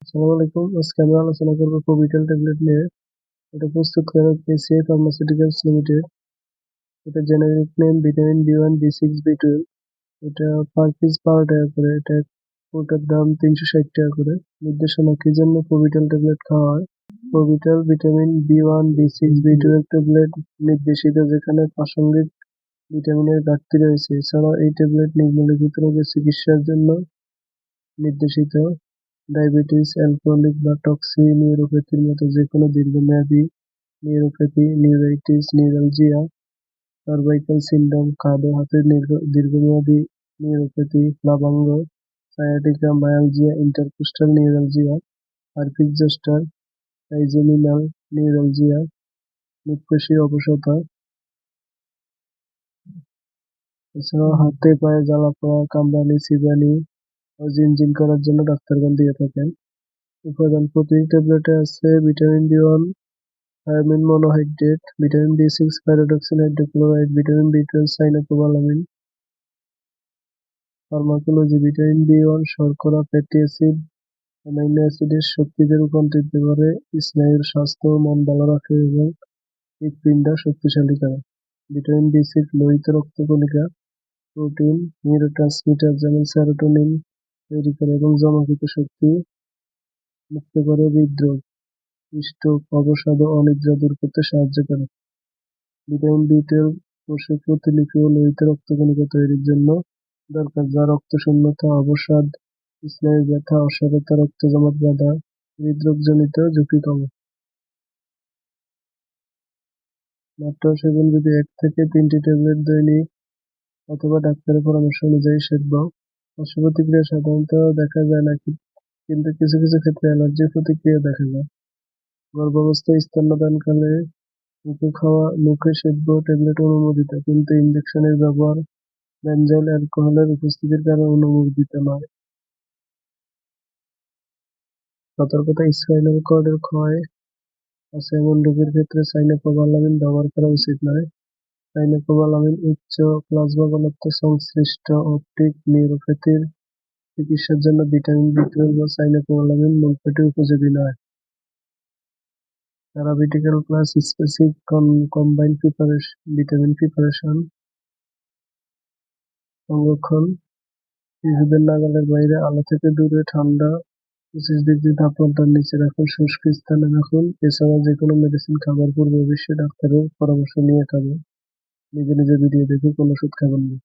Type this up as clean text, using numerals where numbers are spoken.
আসসালামু আলাইকুম। আজকে আমি আলোচনা করব প্রভিটাল ট্যাবলেট নিয়ে। এটা প্রস্তুতকারক এসিআই ফার্মাসিউটিক্যালস লিমিটেড। এটা জেনেরিক নেম ভিটামিন বি1, বি6, বি12। এটা পার পিস 12 টাকা করে। এটা ওটার দাম 360 টাকা করে। নির্দেশনা কি জন্য প্রভিটাল ট্যাবলেট খাওয়া হয়? প্রভিটাল ভিটামিন বি1, বি6, বি12 ট্যাবলেট নির্দেশিত যেখানে প্রাসঙ্গিক ভিটামিনের ঘাটতি রয়েছে। এছাড়াও এই ট্যাবলেট নিম্নলিখিত রোগের চিকিৎসার জন্য নির্দেশিত: ডায়াবেটিস, অ্যালকোহলিক বা টক্সি নিউরোপ্যাথির মতো যেকোনো দীর্ঘমেয়াদী neuropathy, neuritis, neuralgia, cervical syndrome, কাঁধ ও হাতের দীর্ঘমেয়াদী নিউরোপ্যাথি, প্লাবাঙ্গ, sciatica, myalgia, intercostal neuralgia, herpes zoster, trigeminal neuralgia, মুখপেশির অবসাদা। এছাড়াও হাতে পায়ে জ্বালা-পোড়া, কামড়ানি, ছিবড়ানি ও ঝিনঝিন করার জন্য ডাক্তারগণ দিয়ে থাকেন। উপাদান: প্রতিটি ট্যাবলেটে আছে vitamin B one thymine monohydrate, vitamin বি6 pyridoxine hydrochloride, vitamin বি12 cyanocobalamin. Pharmacology: vitamin B one শর্করা, ফ্যাটি অ্যাসিড, অ্যামাইনো অ্যাসিডের শক্তিতে রূপান্তরিত করে স্নায়ুর স্বাস্থ্য ও মন ভালো রাখে এবং হৃৎপিণ্ড শক্তিশালী করে। ভিটামিন বি6 লোহিত রক্তকণিকা, প্রোটিন, নিউরোট্রান্সমিটার যেমন সেরোটোনিন তৈরি করে এবং জমাকৃত শক্তি মুক্ত করে হৃদরোগ, স্ট্রোক, অবসাদ ও অনিদ্রা দূর করতে সাহায্য করে। ভিটামিন বি12 কোষে প্রতিলিপি ও লোহিত রক্তকণিকা তৈরির জন্য দরকার, যা রক্তশূন্যতা, অবসাদ, স্নায়ু ব্যথা, অসারতা, রক্ত জমাট বাঁধা, হৃদরোগজনিত ঝুঁকি কমায়। মাত্রা ও সেবন বিধি: 1 থেকে 3টি ট্যাবলেট দৈনিক অথবা ডাক্তারের পরামর্শ অনুযায়ী সেবন। পার্শ্ব প্রতিক্রিয়া সাধারণত দেখা যায় না, কিন্তু কিছু কিছু ক্ষেত্রে অ্যালার্জির প্রতিক্রিয়া দেখা যায়। গর্ভাবস্থায় স্তন্যদানকালে মুখে সেব্য ট্যাবলেট অনুমোদিত, কিন্তু ইনজেকশনের ব্যবহার বেনজাইল অ্যালকোহলের উপস্থিতির কারণে অনুমোদিত নয়। সতর্কতা: স্পাইনাল কর্ডের ক্ষয় আছে এমন রোগীর ক্ষেত্রে সাইনোকোবালামিন ব্যবহার করা উচিত নয়। সাইনোকোবালামিন উচ্চ প্লাজমা ঘনত্ব সংশ্লিষ্ট অপটিক নিউরোপ্যাথির চিকিৎসার জন্য ভিটামিন বি12 বা সাইনোকোবালামিন মুখপাটি উপযোগী নয়। Paramedical class specific combined vitamin preparation সংরক্ষণ: শিশুদের নাগালের বাইরে, আলো থেকে দূরে, ঠান্ডা 25 ডিগ্রি তাপমাত্রার নিচে রাখুন, শুষ্ক স্থানে রাখুন। এছাড়া যেকোনো মেডিসিন খাবার পূর্বে অবশ্যই ডাক্তারের পরামর্শ নিয়ে খাবেন। নিজে নিজে ভিডিও দেখে কোনো ওষুধ খাবেন না।